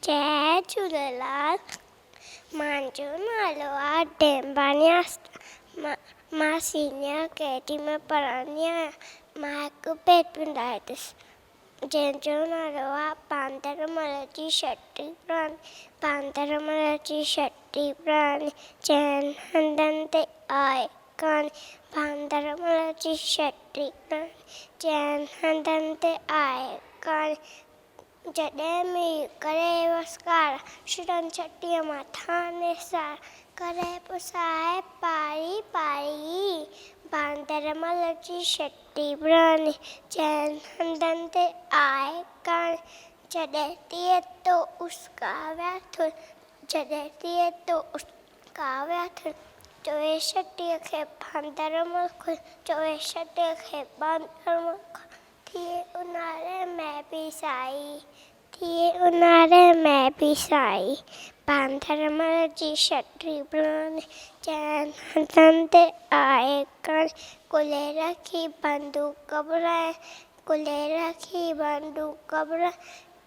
जय झूलेलाल। मुंहिंजो नालो आहे टेम्बानी आस्था। मां सीनियर केटी में पढ़ंदी आहियां। मां हिकु पेटु ॿुधाईंदसि जंहिंजो नालो आहे बांदरमल जी छटी प्राणी। बांदरमल जी छटी प्राणी चइनि हंधनि ते आहे कान। बांदरमल जी छटी प्राणी चइनि हंधनि ते आहे कान। जॾहिं मींहुं करे वसकार छुटनि छटीअ मथां निसार करे पुसाए पारी पारी। बांदरमल जी छटी प्राणी चइनि हंधनि ते आहे कान। जॾहिं थिए थो उसकाव्या थुन जॾहिं थिए थो उसकाव्या थुन चोए छटीअ खे बांदरमल खुन चोए छटीअ खे बांदरमल खुन। थिए ऊन्हारे में बि साई थिए ऊन्हारे में बि साई। बांदरमल जी छटी प्राणी चइनि हंधनि ते आहे कान। कुल्हे रखी बंदूक ॿुधाए कुल्हे रखी बंदूक ॿुधाए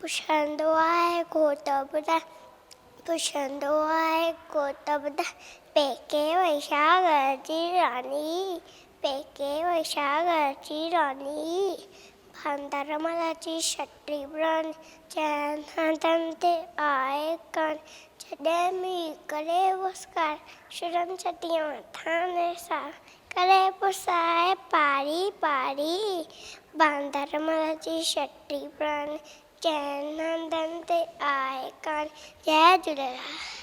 पुछंदो आहे घोट ॿुधाए पुछंदो आहे घोट ॿुधाए पेके वई छा घर जी राणी पेके वई छा घर जी राणी। बांदरमल जी छटी प्राणी चइनि हंधनि ते आहे कान। जॾहिं मींहुं करे वसकार छुटनि छटीअ मथां निसार करे पुसाए पारी पारी। बांदरमल जी छटी प्राणी चइनि हंधनि ते आहे कान। जय झूलेलाल।